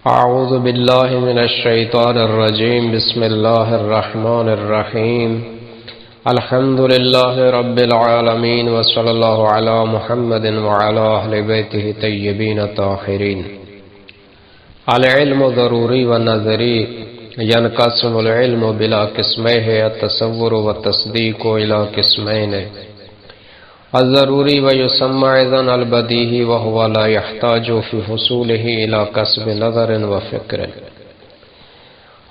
اعوذ باللہ من الشیطان الرجیم بسم اللہ الرحمن الرحیم الحمد للہ رب العالمین وصلی اللہ علی محمد وعلی اہل بیتہ طیبین الطاہرین۔ العلم ضروری و نظری ینقسم العلم بلا قسمہ التصور و تصدیق الى قسمین۔ الضروری و یسمى اذن البدیہی وهو لا يحتاج فی حصولہ الى کسب نظر و فکر۔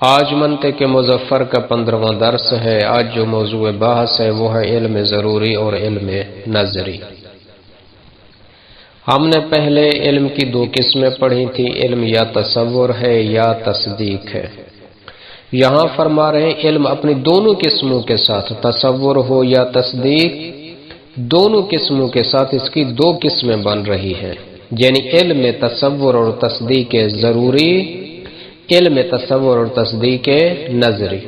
آج منطق مظفر کا 15واں درس ہے۔ آج جو موضوع بحث ہے وہ ہے علم ضروری اور علم نظری۔ ہم نے پہلے علم کی دو قسمیں پڑھی تھی، علم یا تصور ہے یا تصدیق ہے۔ یہاں فرما رہے ہیں علم اپنی دونوں قسموں کے ساتھ، تصور ہو یا تصدیق، دونوں قسموں کے ساتھ اس کی دو قسمیں بن رہی ہیں، یعنی علم تصور اور تصدیق ضروری، علم تصور اور تصدیق نظری۔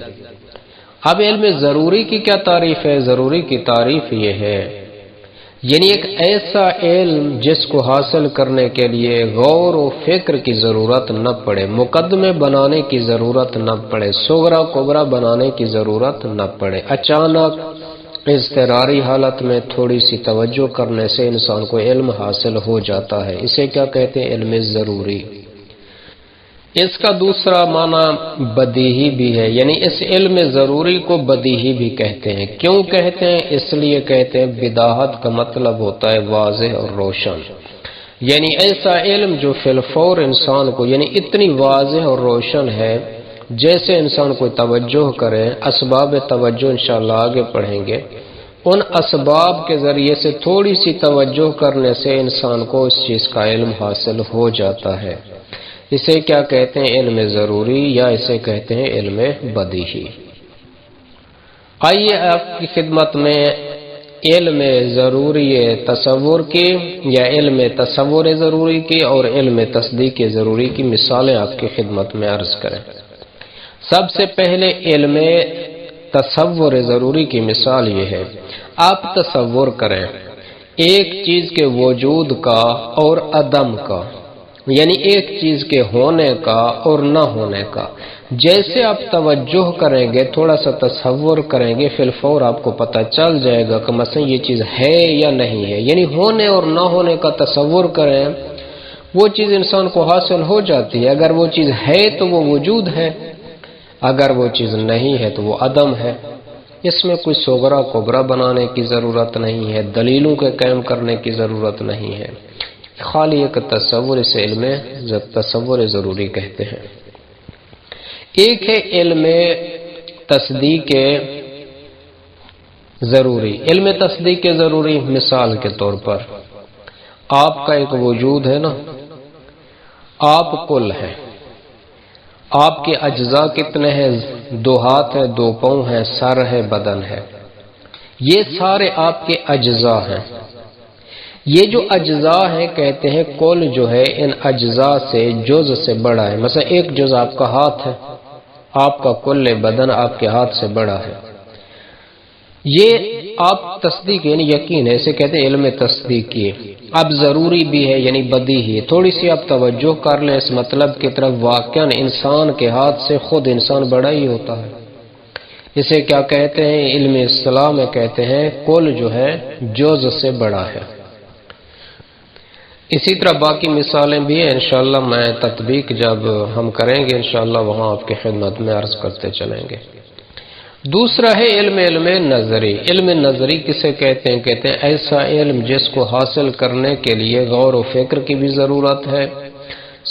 اب علم ضروری کی کیا تعریف ہے؟ ضروری کی تعریف یہ ہے، یعنی ایک ایسا علم جس کو حاصل کرنے کے لیے غور و فکر کی ضرورت نہ پڑے، مقدمے بنانے کی ضرورت نہ پڑے، صغرا کبرا بنانے کی ضرورت نہ پڑے، اچانک اضطراری حالت میں تھوڑی سی توجہ کرنے سے انسان کو علم حاصل ہو جاتا ہے۔ اسے کیا کہتے ہیں؟ علم ضروری۔ اس کا دوسرا معنی بدیہی بھی ہے، یعنی اس علم ضروری کو بدیہی بھی کہتے ہیں۔ کیوں کہتے ہیں؟ اس لیے کہتے ہیں بداہت کا مطلب ہوتا ہے واضح اور روشن، یعنی ایسا علم جو فی الفور انسان کو، یعنی اتنی واضح اور روشن ہے جیسے انسان کوئی توجہ کرے۔ اسباب توجہ انشاءاللہ آگے پڑھیں گے۔ ان اسباب کے ذریعے سے تھوڑی سی توجہ کرنے سے انسان کو اس چیز کا علم حاصل ہو جاتا ہے۔ اسے کیا کہتے ہیں؟ علم ضروری، یا اسے کہتے ہیں علم بدیہی۔ آئیے آپ کی خدمت میں علم ضروری تصور کی یا علم تصور ضروری کی اور علم تصدیق ضروری کی مثالیں آپ کی خدمت میں عرض کریں۔ سب سے پہلے علم تصور ضروری کی مثال یہ ہے، آپ تصور کریں ایک چیز کے وجود کا اور عدم کا، یعنی ایک چیز کے ہونے کا اور نہ ہونے کا۔ جیسے آپ توجہ کریں گے، تھوڑا سا تصور کریں گے، فی الفور آپ کو پتہ چل جائے گا کہ مثلا یہ چیز ہے یا نہیں ہے، یعنی ہونے اور نہ ہونے کا تصور کریں، وہ چیز انسان کو حاصل ہو جاتی ہے۔ اگر وہ چیز ہے تو وہ وجود ہے، اگر وہ چیز نہیں ہے تو وہ عدم ہے۔ اس میں کوئی صغرا کبرا بنانے کی ضرورت نہیں ہے، دلیلوں کے قائم کرنے کی ضرورت نہیں ہے، خالی ایک تصور، اس علم تصور ضروری کہتے ہیں۔ ایک ہے علم تصدیق ضروری۔ علم تصدیق ضروری مثال کے طور پر آپ کا ایک وجود ہے نا، آپ کل ہیں، آپ کے اجزاء کتنے ہیں؟ 2 ہاتھ ہیں، 2 پاؤں ہیں، سر ہے، بدن ہے، یہ سارے آپ کے اجزاء ہیں۔ یہ جو اجزاء ہیں کہتے ہیں کل جو ہے ان اجزاء سے جز سے بڑا ہے۔ مثلا ایک جز آپ کا ہاتھ ہے، آپ کا کل بدن آپ کے ہاتھ سے بڑا ہے۔ یہ آپ تصدیق یعنی یقین ہے، اسے کہتے ہیں علم تصدیقی۔ اب ضروری بھی ہے یعنی بدیہی ہے، تھوڑی سی آپ توجہ کر لیں اس مطلب کی طرف، واقعاً انسان کے ہاتھ سے خود انسان بڑا ہی ہوتا ہے۔ اسے کیا کہتے ہیں؟ علم اصطلاح میں کہتے ہیں کل جو ہے جز سے بڑا ہے۔ اسی طرح باقی مثالیں بھی ہیں، انشاءاللہ میں تطبیق جب ہم کریں گے انشاءاللہ وہاں آپ کی خدمت میں عرض کرتے چلیں گے۔ دوسرا ہے علم نظری۔ علم نظری کسے کہتے ہیں؟ کہتے ہیں ایسا علم جس کو حاصل کرنے کے لیے غور و فکر کی بھی ضرورت ہے،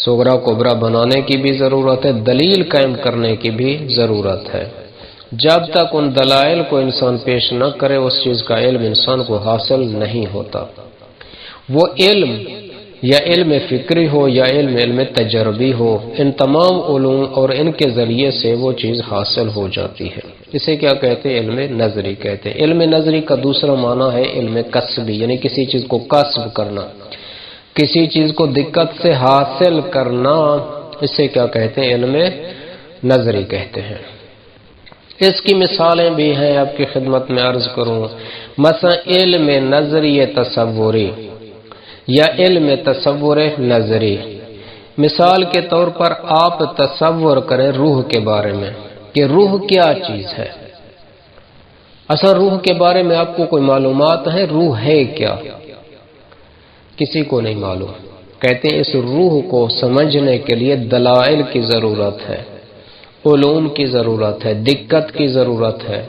صغرا کبرا بنانے کی بھی ضرورت ہے، دلیل قائم کرنے کی بھی ضرورت ہے۔ جب تک ان دلائل کو انسان پیش نہ کرے اس چیز کا علم انسان کو حاصل نہیں ہوتا۔ وہ علم یا علم فکری ہو یا علم تجربی ہو، ان تمام علوم اور ان کے ذریعے سے وہ چیز حاصل ہو جاتی ہے۔ اسے کیا کہتے ہیں؟ علم نظری کہتے ہیں۔ علم نظری کا دوسرا معنی ہے علم کسبی، یعنی کسی چیز کو کسب کرنا، کسی چیز کو دقت سے حاصل کرنا، اسے کیا کہتے ہیں؟ علم نظری کہتے ہیں۔ اس کی مثالیں بھی ہیں آپ کی خدمت میں عرض کروں۔ مثلا علم نظری تصوری یا علم تصور نظری، مثال کے طور پر آپ تصور کریں روح کے بارے میں کہ روح کیا چیز ہے۔ اصل روح کے بارے میں آپ کو کوئی معلومات ہے؟ روح ہے کیا؟ کسی کو نہیں معلوم۔ کہتے ہیں اس روح کو سمجھنے کے لیے دلائل کی ضرورت ہے، علوم کی ضرورت ہے، دقت کی ضرورت ہے۔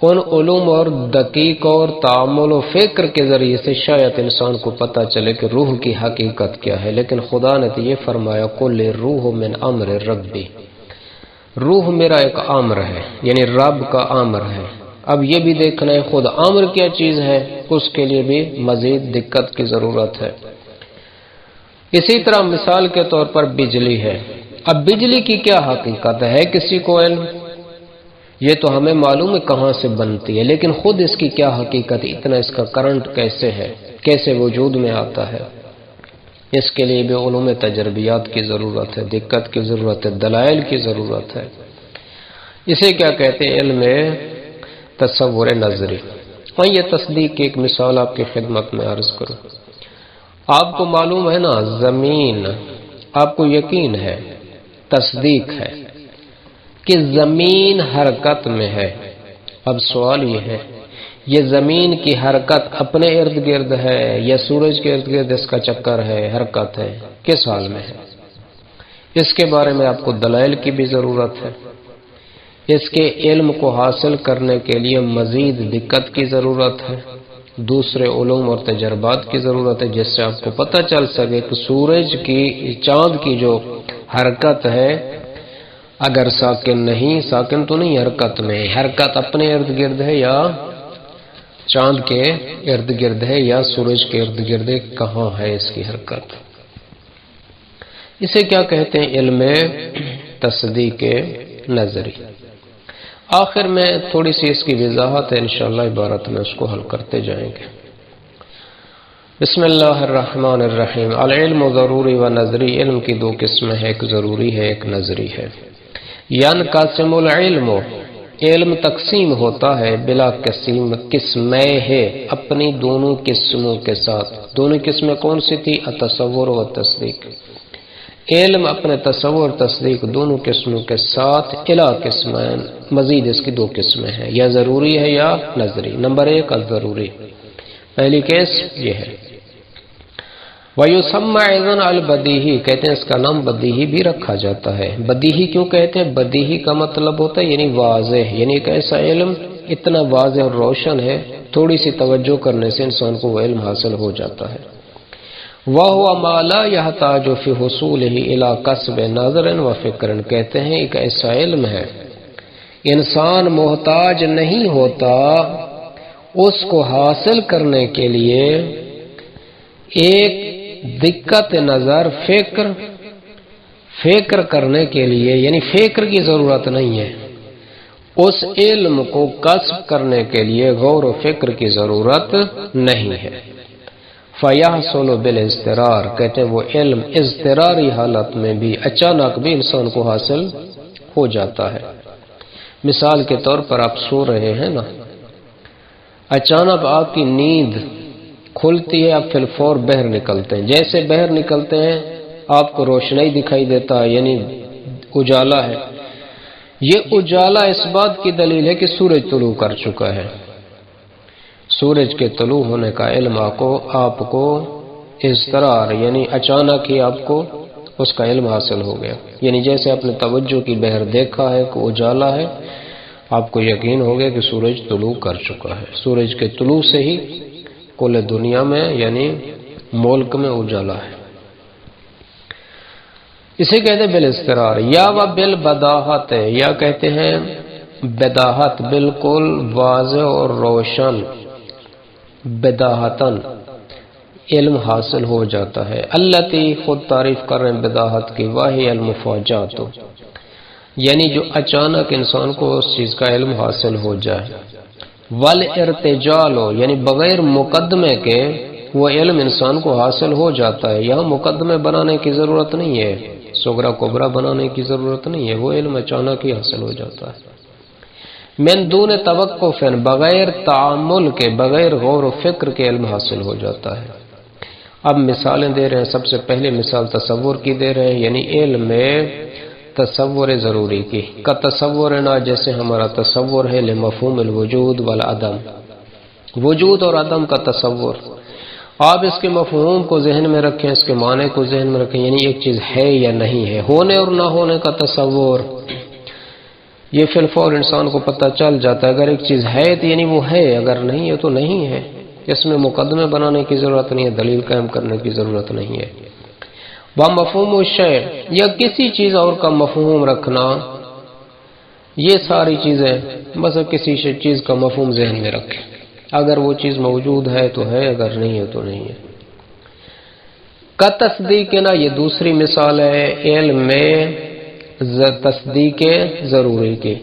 ان علوم اور دقیق اور تعامل و فکر کے ذریعے سے شاید انسان کو پتہ چلے کہ روح کی حقیقت کیا ہے، لیکن خدا نے تو یہ فرمایا قل الروح من امر ربی، روح میرا ایک امر ہے، یعنی رب کا امر ہے۔ اب یہ بھی دیکھنا ہے خود امر کیا چیز ہے، اس کے لیے بھی مزید دقت کی ضرورت ہے۔ اسی طرح مثال کے طور پر بجلی ہے۔ اب بجلی کی کیا حقیقت ہے کسی کو علم؟ یہ تو ہمیں معلوم ہے کہاں سے بنتی ہے، لیکن خود اس کی کیا حقیقت، اتنا اس کا کرنٹ کیسے ہے، کیسے وجود میں آتا ہے، اس کے لیے بھی علوم تجربیات کی ضرورت ہے، دقت کی ضرورت ہے، دلائل کی ضرورت ہے۔ اسے کیا کہتے ہیں؟ علم تصور نظری۔ اور یہ تصدیق کی ایک مثال آپ کی خدمت میں عرض کروں۔ آپ کو معلوم ہے نا زمین، آپ کو یقین ہے، تصدیق ہے کہ زمین حرکت میں ہے۔ اب سوال یہ ہے یہ زمین کی حرکت اپنے ارد گرد ہے یا سورج کے ارد گرد اس کا چکر ہے، حرکت ہے، کس حال میں ہے؟ اس کے بارے میں آپ کو دلائل کی بھی ضرورت ہے۔ اس کے علم کو حاصل کرنے کے لیے مزید دقت کی ضرورت ہے، دوسرے علوم اور تجربات کی ضرورت ہے، جس سے آپ کو پتہ چل سکے کہ سورج کی، چاند کی جو حرکت ہے، اگر ساکن نہیں، ساکن تو نہیں حرکت میں، حرکت اپنے ارد گرد ہے یا چاند کے ارد گرد ہے یا سورج کے ارد گرد ہے، کہاں ہے اس کی حرکت؟ اسے کیا کہتے ہیں؟ علم تصدیق نظری۔ آخر میں تھوڑی سی اس کی وضاحت ہے، انشاءاللہ عبارت میں اس کو حل کرتے جائیں گے۔ بسم اللہ الرحمن الرحیم۔ العلم ضروری و نظری، علم کی دو قسمیں ہیں، ایک ضروری ہے، ایک نظری ہے۔ ینقسم العلم، علم تقسیم ہوتا ہے، بلا قسمیں ہے، اپنی دونوں قسموں کے ساتھ۔ دونوں قسمیں کون سی تھی؟ التصور و تصدیق۔ علم اپنے تصور تصدیق دونوں قسموں کے ساتھ الا قسمین، مزید اس کی دو قسمیں ہیں، یا ضروری ہے یا نظری۔ نمبر ایک الضروری، پہلی قسم یہ ہے۔ وَيُسَمَّى أَيْضًا الْبَدِيهِ، کہتے ہیں اس کا نام بدیہی بھی رکھا جاتا ہے۔ بدیہی کیوں کہتے ہیں؟ بدیہی کا مطلب ہوتا ہے یعنی واضح، یعنی ایک ایسا علم اتنا واضح اور روشن ہے، تھوڑی سی توجہ کرنے سے انسان کو وہ علم حاصل ہو جاتا ہے۔ وَهُوَ مَا لَا يَحْتَاجُ فِي حُصُولِهِ إِلَى كَسْبٍ نَظْرٍ وَفِكْرٍ، کہتے ہیں ایک ایسا علم ہے انسان محتاج نہیں ہوتا اس کو حاصل کرنے کے لیے ایک دقت نظر، فکر کرنے کے لیے، یعنی فکر کی ضرورت نہیں ہے، اس علم کو کسب کرنے کے لیے غور و فکر کی ضرورت نہیں ہے۔ فَيَحْصُلُ بِالْاضْطِرَارِ، کہتے ہیں وہ علم اضطراری حالت میں بھی، اچانک بھی انسان کو حاصل ہو جاتا ہے۔ مثال کے طور پر آپ سو رہے ہیں نا، اچانک آپ کی نیند کھلتی ہے، آپ فی الفور باہر نکلتے ہیں، جیسے باہر نکلتے ہیں آپ کو روشنائی دکھائی دیتا ہے، یعنی اجالا ہے۔ یہ اجالا اس بات کی دلیل ہے کہ سورج طلوع کر چکا ہے۔ سورج کے طلوع ہونے کا علم آپ کو اضطرار، یعنی اچانک ہی آپ کو اس کا علم حاصل ہو گیا، یعنی جیسے آپ نے توجہ کی بہر دیکھا ہے کہ اجالا ہے، آپ کو یقین ہو گیا کہ سورج طلوع کر چکا ہے۔ سورج کے طلوع سے ہی کل دنیا میں یعنی ملک میں اجالا ہے۔ اسے کہتے ہیں بالاضطرار، یا و بالبداہت، یا کہتے ہیں بداہت، بالکل واضح اور روشن، بداہتن علم حاصل ہو جاتا ہے۔ التی، خود تعریف کر رہے ہیں بداہت کی، واہی المفاجات، یعنی جو اچانک انسان کو اس چیز کا علم حاصل ہو جائے۔ والارتجال، یعنی بغیر مقدمے کے وہ علم انسان کو حاصل ہو جاتا ہے۔ یہاں مقدمے بنانے کی ضرورت نہیں ہے، صغرا کبرا بنانے کی ضرورت نہیں ہے، وہ علم اچانک ہی حاصل ہو جاتا ہے۔ من دون توقف، بغیر تعامل کے، بغیر غور و فکر کے علم حاصل ہو جاتا ہے۔ اب مثالیں دے رہے ہیں. سب سے پہلے مثال تصور کی دے رہے ہیں، یعنی علم میں تصور ضروری کی. کا تصورنا، جیسے ہمارا تصور ہے لمفہوم الوجود والعدم، وجود اور عدم کا تصور. آپ اس کے مفہوم کو ذہن میں رکھیں، اس کے معنی کو ذہن میں رکھیں، یعنی ایک چیز ہے یا نہیں ہے. ہونے اور نہ ہونے کا تصور، یہ فی الفور انسان کو پتہ چل جاتا ہے. اگر ایک چیز ہے تو یعنی وہ ہے، اگر نہیں ہے تو نہیں ہے. اس میں مقدمے بنانے کی ضرورت نہیں ہے، دلیل قائم کرنے کی ضرورت نہیں ہے. مفہوم الشیء، یا کسی چیز اور کا مفہوم رکھنا، یہ ساری چیزیں بس کسی چیز کا مفہوم ذہن میں رکھیں. اگر وہ چیز موجود ہے تو ہے، اگر نہیں ہے تو نہیں ہے. کا تصدیق نا، یہ دوسری مثال ہے علم میں تصدیق ضروری کی.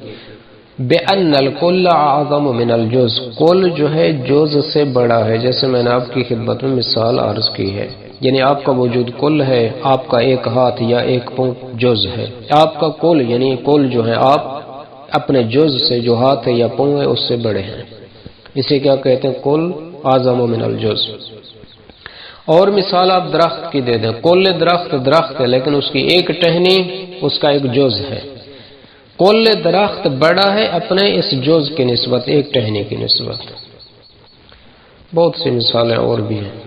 بِأَنَّ الْكُلَّ أَعْظَمُ مِنَ الْجُزْءِ، کل جو ہے جز سے بڑا ہے. جیسے میں نے آپ کی خدمت میں مثال عرض کی ہے، یعنی آپ کا وجود کل ہے، آپ کا ایک ہاتھ یا ایک پاؤں جز ہے. آپ کا کل یعنی کل جو ہے، آپ اپنے جز سے جو ہاتھ ہے یا پاؤں ہے اس سے بڑے ہیں. اسے کیا کہتے ہیں؟ کل اعظم من الجز. اور مثال آپ درخت کی دے دیں. کل درخت ہے، لیکن اس کی ایک ٹہنی اس کا ایک جز ہے. کل درخت بڑا ہے اپنے اس جز کی نسبت، ایک ٹہنی کی نسبت. بہت سی مثالیں اور بھی ہیں.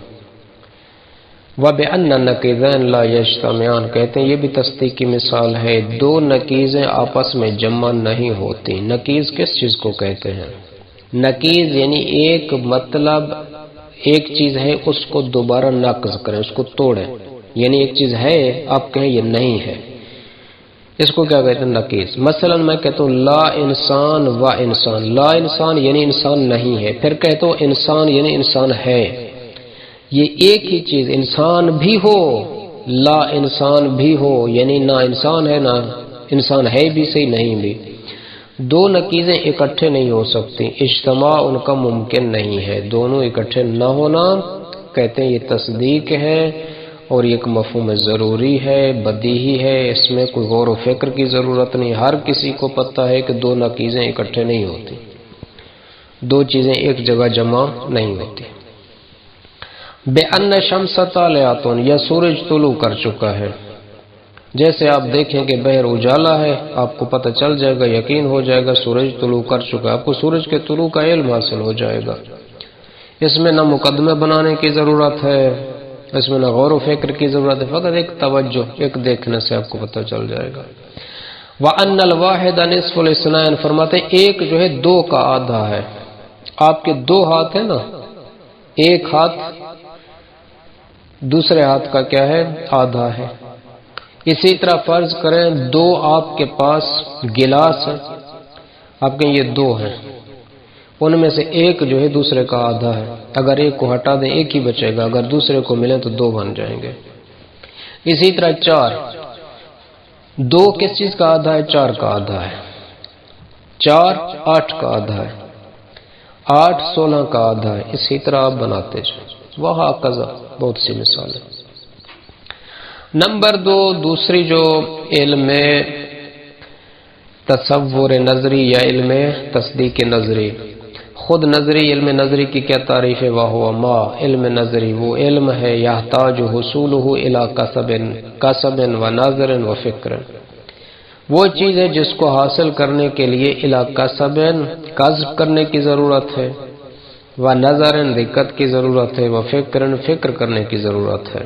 وَبِأَنَّ النَّقِيضَيْنِ لَا يَجْتَمِعَانِ، کہتے ہیں یہ بھی تصدیق کی مثال ہے. دو نقیضیں آپس میں جمع نہیں ہوتی. نقیض کس چیز کو کہتے ہیں؟ نقیض یعنی ایک مطلب، ایک چیز ہے اس کو دوبارہ نقض کریں، اس کو توڑیں. یعنی ایک چیز ہے، آپ کہیں یہ نہیں ہے، اس کو کیا کہتے ہیں؟ نقیض. مثلا میں کہتا ہوں لا انسان و انسان. لا انسان یعنی انسان نہیں ہے، پھر کہتا ہوں انسان یعنی انسان ہے. یہ ایک ہی چیز، انسان بھی ہو لا انسان بھی ہو، یعنی نہ انسان ہے نہ انسان ہے بھی صحیح نہیں بھی. دو نقیضیں اکٹھے نہیں ہو سکتی، اجتماع ان کا ممکن نہیں ہے. دونوں اکٹھے نہ ہونا کہتے ہیں یہ تصدیق ہے، اور ایک مفہوم ضروری ہے، بدیہی ہے. اس میں کوئی غور و فکر کی ضرورت نہیں. ہر کسی کو پتہ ہے کہ دو نقیضیں اکٹھے نہیں ہوتی، دو چیزیں ایک جگہ جمع نہیں ہوتی. بِأَنَّ الشَّمْسَ طَالِعَةٌ، یا سورج طلوع کر چکا ہے. جیسے آپ دیکھیں کہ بہر اجالا ہے، آپ کو پتہ چل جائے گا، یقین ہو جائے گا سورج طلوع کر چکا ہے. آپ کو سورج کے طلوع کا علم حاصل ہو جائے گا. اس میں نہ مقدمے بنانے کی ضرورت ہے، اس میں نہ غور و فکر کی ضرورت ہے، فقط ایک توجہ، ایک دیکھنے سے آپ کو پتہ چل جائے گا. وَأَنَّ الْوَاحِدَ نِصْفُ الْاثْنَيْنِ، فرماتے ہیں ایک جو ہے دو کا آدھا ہے. آپ کے دو ہاتھ ہیں نا، ایک ہاتھ دوسرے ہاتھ کا کیا ہے؟ آدھا ہے. اسی طرح فرض کریں دو آپ کے پاس گلاس ہے، آپ کے یہ دو ہیں، ان میں سے ایک جو ہے دوسرے کا آدھا ہے. اگر ایک کو ہٹا دیں ایک ہی بچے گا، اگر دوسرے کو ملے تو دو بن جائیں گے. اسی طرح چار، دو کس چیز کا آدھا ہے؟ چار کا آدھا ہے. چار 8 کا آدھا ہے، 8 16 کا آدھا ہے. اسی طرح آپ بناتے جائیں. وہاں قضا بہت سی مثالیں. نمبر 2، دوسری جو علم تصور نظری یا علم تصدیق نظری. خود نظری، علم نظری کی کیا تعریف ہے؟ وَهُوَ مَا، علم نظری وہ علم ہے يَحْتَاجُ حُصُولُهُ إِلَى قَصَبٍ وَنَظَرٍ وَفِكْرٍ، وہ چیز ہے جس کو حاصل کرنے کے لیے إِلَى قَصَبٍ، قصب کرنے کی ضرورت ہے، وَنَظَرٍ، دقت کی ضرورت ہے، وَفِكْرٍ، فکر کرنے کی ضرورت ہے.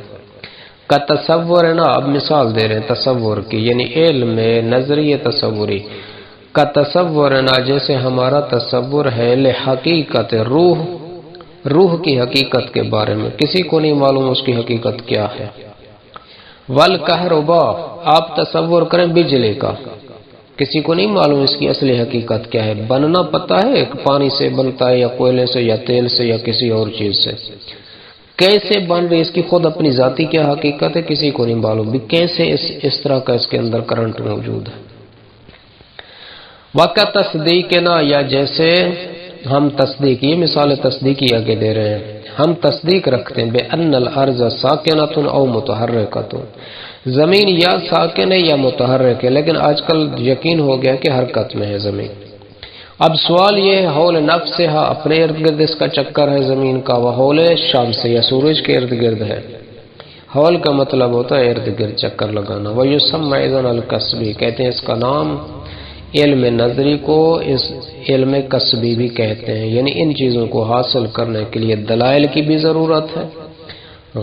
کا تصور ہے نا، اب مثال دے رہے ہیں تصور کی، یعنی علم نظری تصوری. کا تصور ہے نا، جیسے ہمارا تصور ہے لحقیقت روح کی حقیقت کے بارے میں، کسی کو نہیں معلوم اس کی حقیقت کیا ہے. والکہرباء، آپ تصور کریں بجلی کا، کسی کو نہیں معلوم اس کی اصلی حقیقت کیا ہے. بننا پتہ ہے کہ پانی سے بنتا ہے یا کوئلے سے یا تیل سے یا کسی اور چیز سے. کیسے بن رہی، اس کی خود اپنی ذاتی کیا حقیقت ہے کسی کو نہیں معلوم بھی. کیسے اس طرح کا اس کے اندر کرنٹ موجود ہے. وقت تصدیق نا، یا جیسے ہم تصدیق، یہ مثال تصدیقی آگے دے رہے ہیں، ہم تصدیق رکھتے ہیں بِأَنَّ الْأَرْضَ سَاكِنَةٌ أَوْ مُتَحَرِّكَةٌ، زمین یا ساکن ہے یا متحرک ہے، لیکن آج کل یقین ہو گیا کہ حرکت میں ہے زمین. اب سوال یہ ہے حول نفس ہے، اپنے ارد گرد اس کا چکر ہے زمین کا، وہ حول شمس یا سورج کے ارد گرد ہے۔ حول کا مطلب ہوتا ہے ارد گرد چکر لگانا۔ وَيُسَمَّى اذن القصبی، کہتے ہیں اس کا نام علم نظری کو اس علم قصبی بھی کہتے ہیں، یعنی ان چیزوں کو حاصل کرنے کے لیے دلائل کی بھی ضرورت ہے،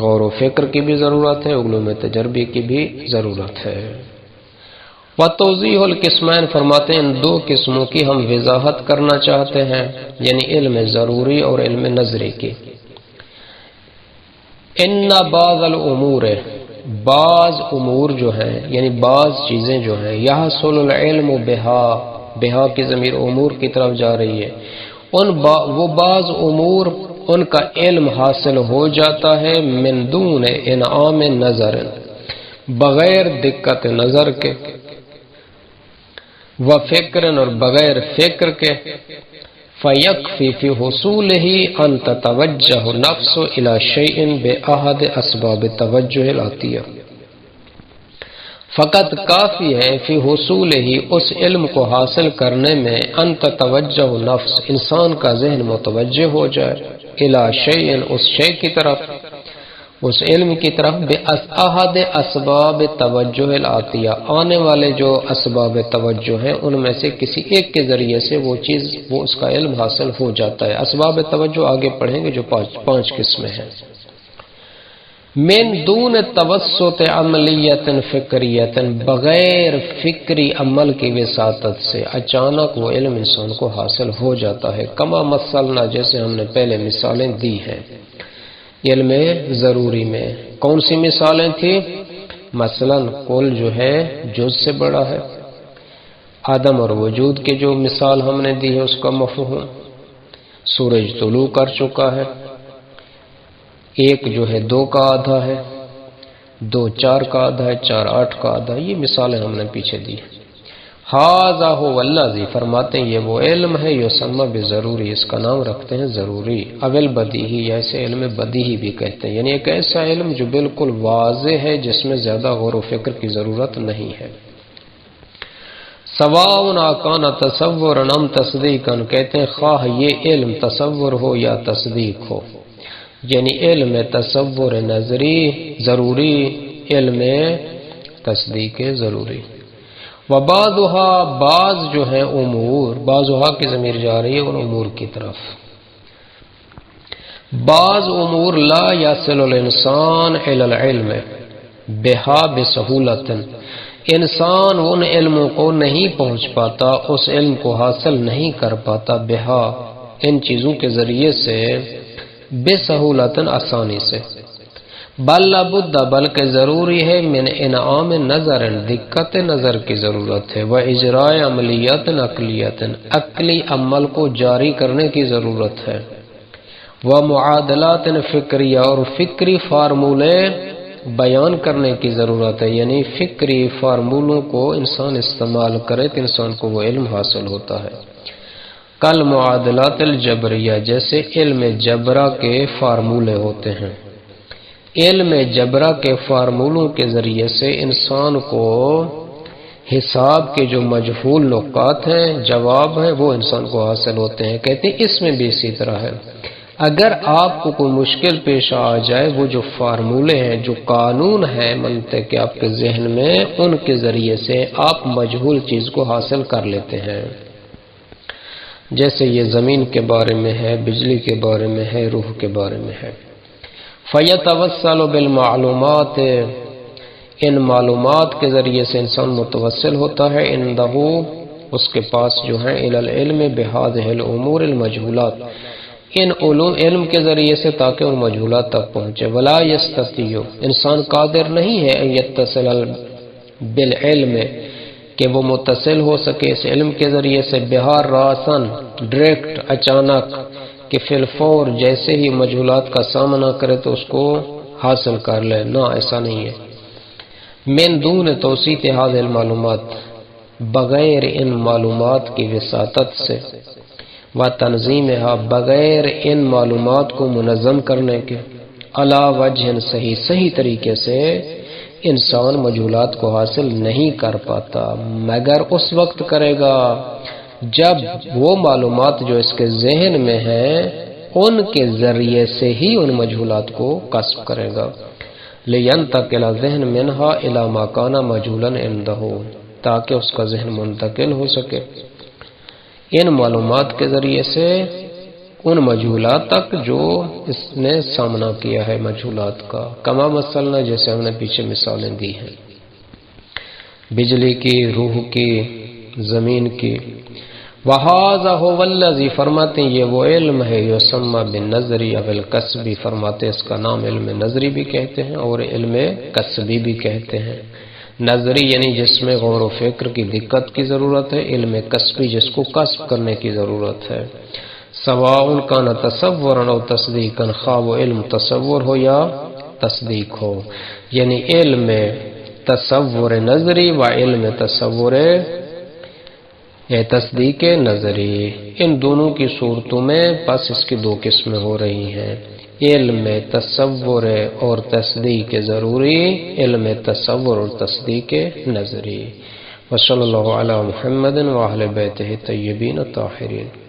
غور و فکر کی بھی ضرورت ہے، علوم تجربی کی بھی ضرورت ہے۔ وَتَوْضِيحُ الْقِسْمَيْنِ، فرماتے ہیں ان دو قسموں کی ہم وضاحت کرنا چاہتے ہیں، یعنی علم ضروری اور علم نظری کی۔ ان بعض الامور، بعض امور جو ہیں یعنی بعض چیزیں جو ہیں، یحصل العلم بہا، بہا کی ضمیر امور کی طرف جا رہی ہے، وہ بعض امور ان کا علم حاصل ہو جاتا ہے من دون انعام نظر، بغیر دقت نظر کے، و فکر اور بغیر فکر کے، فَيَكْفِي فِي حُصُولِهِ أَن تَتَوَجَّهُ النَّفْسُ إِلَى شَيْءٍ بِأَحَدِ أَسْبَابِ التَّوَجُّهِ الْآتِيَةِ، فقط کافی ہے فی حصول ہی اس علم کو حاصل کرنے میں ان تتوجہ نفس، انسان کا ذہن متوجہ ہو جائے، الی شیء، اس شے کی طرف، اس علم کی طرف، بأحد اسباب توجہ الآتیہ، آنے والے جو اسباب توجہ ہیں ان میں سے کسی ایک کے ذریعے سے وہ چیز، وہ اس کا علم حاصل ہو جاتا ہے۔ اسباب توجہ آگے پڑھیں گے جو پانچ قسمیں ہیں۔ من دون توسط عملیت فکریت، بغیر فکری عمل کی وساطت سے اچانک وہ علم انسان کو حاصل ہو جاتا ہے، کما مثلنا، جیسے ہم نے پہلے مثالیں دی ہیں علم ضروری میں۔ کون سی مثالیں تھیں؟ مثلا کل جو ہے جز سے بڑا ہے، عدم اور وجود کے جو مثال ہم نے دی ہے اس کا مفہوم، سورج طلوع کر چکا ہے، ایک جو ہے 2 کا آدھا ہے، 2 4 کا آدھا ہے، 4 8 کا آدھا ہے، یہ مثالیں ہم نے پیچھے دی ہیں۔ ھذا ھو الذی، فرماتے ہیں یہ وہ علم ہے، یسمى بضروری، اس کا نام رکھتے ہیں ضروری، اول بدیہی، یا اسے علم بدیہی بھی کہتے ہیں، یعنی ایک ایسا علم جو بالکل واضح ہے، جس میں زیادہ غور و فکر کی ضرورت نہیں ہے۔ سواء کان تصورا ام تصدیقا، کہتے ہیں خواہ یہ علم تصور ہو یا تصدیق ہو، یعنی علم تصور نظری ضروری، علم تصدیق ضروری۔ وبعضها، بعض جو ہیں امور، بعضها کی ضمیر جا رہی ہے ان امور کی طرف، بعض امور لا یصل الانسان الی العلم بها بسہولۃ، انسان ان علموں کو نہیں پہنچ پاتا، اس علم کو حاصل نہیں کر پاتا، بہا ان چیزوں کے ذریعے سے، بسہولۃ آسانی سے، بل لابد، بلکہ ضروری ہے، من انعام نظر، دقت نظر کی ضرورت ہے، و اجراء عملیات عقلیت، عقلی عمل کو جاری کرنے کی ضرورت ہے، و معادلات فکریہ، اور فکری فارمولے بیان کرنے کی ضرورت ہے، یعنی فکری فارمولوں کو انسان استعمال کرے تو انسان کو وہ علم حاصل ہوتا ہے۔ کل معادلات الجبریہ، جیسے علم جبرہ کے فارمولے ہوتے ہیں، علم جبرہ کے فارمولوں کے ذریعے سے انسان کو حساب کے جو مجہول نقاط ہیں، جواب ہیں، وہ انسان کو حاصل ہوتے ہیں۔ کہتے ہیں اس میں بھی اسی طرح ہے، اگر آپ کو کوئی مشکل پیش آ جائے، وہ جو فارمولے ہیں، جو قانون ہیں منطق کے آپ کے ذہن میں، ان کے ذریعے سے آپ مجہول چیز کو حاصل کر لیتے ہیں، جیسے یہ زمین کے بارے میں ہے، بجلی کے بارے میں ہے، روح کے بارے میں ہے۔ فَيَتَوَسَّلُ بِالْمَعْلُومَاتِ، ان معلومات کے ذریعے سے انسان متوسل ہوتا ہے، اندہ، اس کے پاس جو ہیں، الی العلم بہذه الامور المجہولات، ان علم کے ذریعے سے، تاکہ ان مجہولات تک پہنچے۔ ولا یستطیع، انسان قادر نہیں ہے، ان یتصل بالعلم، کہ وہ متصل ہو سکے اس علم کے ذریعے سے، بہار راسن، ڈائریکٹ، اچانک، کہ فی الفور، جیسے ہی مجہولات کا سامنا کرے تو اس کو حاصل کر لے، نہ ایسا نہیں ہے۔ من دون توسیط هذه المعلومات، بغیر ان معلومات کی وساطت سے، و تنظیمها، بغیر ان معلومات کو منظم کرنے کے، علی وجہ صحیح طریقے سے انسان مجہولات کو حاصل نہیں کر پاتا، مگر اس وقت کرے گا جب وہ معلومات جو اس کے ذہن میں ہیں ان کے ذریعے سے ہی ان مجہولات کو کسب کرے گا۔ لِيَنْتَقِلَ ذہن منہا الی ما کان مجہولا عندہ، تاکہ اس کا ذہن منتقل ہو سکے ان معلومات کے ذریعے سے ان مجہولات تک جو اس نے سامنا کیا ہے مجہولات کا، کما مثلا جیسے ہم نے پیچھے مثالیں دی ہیں، بجلی کی، روح کی، زمین کی۔ وَهَذَا هُوَ الَّذِي فرماتے ہیں یہ وہ علم ہے یسمى بالنظری او الکسبی، فرماتے ہیں اس کا نام علم نظری بھی کہتے ہیں اور علم کسبی بھی کہتے ہیں۔ نظری یعنی جس میں غور و فکر کی دقت کی ضرورت ہے، علم کسبی جس کو کسب کرنے کی ضرورت ہے۔ سواء کان تصورا او تصدیقا، خواہ وہ علم تصور ہو یا تصدیق ہو، یعنی علم تصور نظری و علم تصور تصدیق نظری، ان دونوں کی صورتوں میں بس اس کی دو قسمیں ہو رہی ہیں، علم تصور اور تصدیق ضروری، علم تصور اور تصدیق نظری۔ وصلی اللہ علی محمد وآل بیتہ الطیبین الطاہرین۔